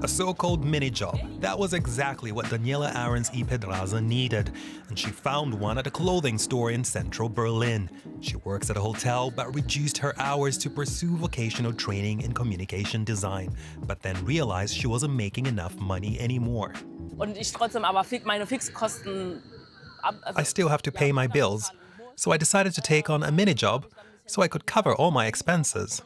A so-called mini-job. That was exactly what Daniela Ahrens y Pedraza needed, and she found one at a clothing store in central Berlin. She works at a hotel but reduced her hours to pursue vocational training in communication design, but then realized she wasn't making enough money anymore. I still have to pay my bills, so I decided to take on a mini-job so I could cover all my expenses.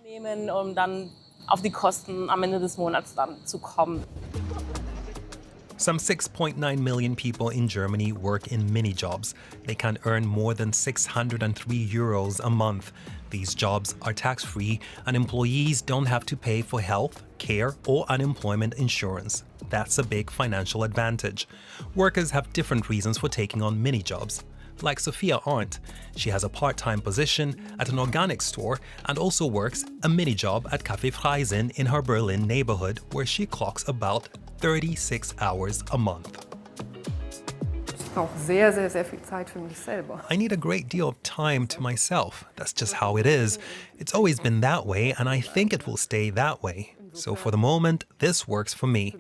Some 6.9 million people in Germany work in mini-jobs. They can earn more than 603 euros a month. These jobs are tax-free, and employees don't have to pay for health, care, or unemployment insurance. That's a big financial advantage. Workers have different reasons for taking on mini-jobs. Like Sophia Arndt, she has a part-time position at an organic store and also works a mini-job at Café Freisinn in her Berlin neighborhood, where she clocks about 36 hours a month. I need a great deal of time to myself. That's just how it is. It's always been that way, and I think it will stay that way. So for the moment, this works for me.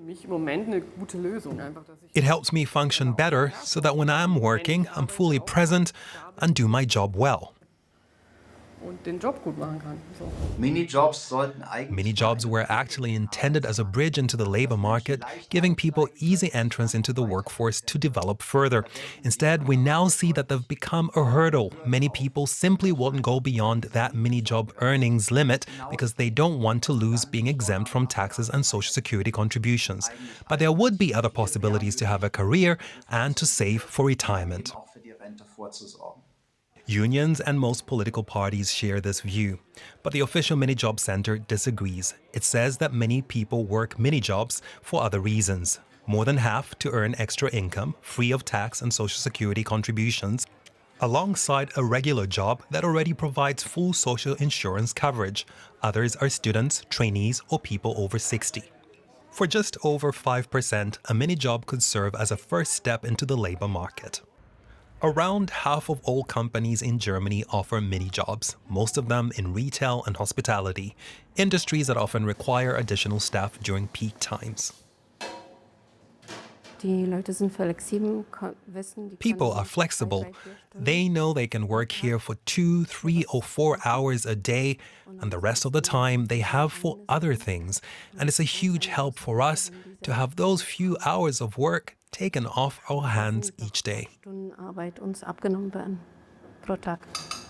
It helps me function better so that when I'm working, I'm fully present and do my job well. Mini-jobs were actually intended as a bridge into the labor market, giving people easy entrance into the workforce to develop further. Instead, we now see that they've become a hurdle. Many people simply won't go beyond that mini-job earnings limit because they don't want to lose being exempt from taxes and social security contributions. But there would be other possibilities to have a career and to save for retirement. Unions and most political parties share this view, but the official mini-job center disagrees. It says that many people work mini-jobs for other reasons. More than half to earn extra income, free of tax and social security contributions, alongside a regular job that already provides full social insurance coverage. Others are students, trainees, or people over 60. For just over 5%, a mini-job could serve as a first step into the labor market. Around half of all companies in Germany offer mini-jobs, most of them in retail and hospitality, industries that often require additional staff during peak times. People are flexible. They know they can work here for 2, 3, or 4 hours a day, and the rest of the time they have for other things. And it's a huge help for us to have those few hours of work taken off our hands each day.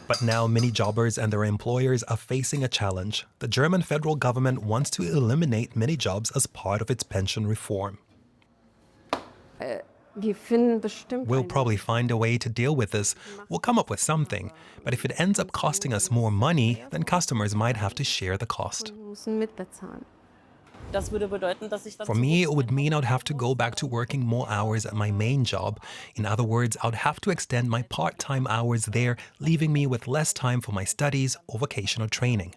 But now mini-jobbers and their employers are facing a challenge. The German federal government wants to eliminate mini-jobs as part of its pension reform. We'll probably find a way to deal with this. We'll come up with something. But if it ends up costing us more money, then customers might have to share the cost. For me, it would mean I'd have to go back to working more hours at my main job. In other words, I'd have to extend my part-time hours there, leaving me with less time for my studies or vocational training.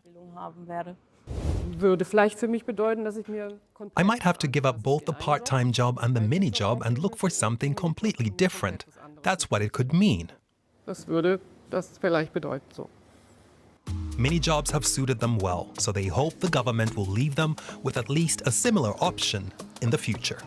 I might have to give up both the part-time job and the mini-job and look for something completely different. That's what it could mean. Mini-jobs have suited them well, so they hope the government will leave them with at least a similar option in the future.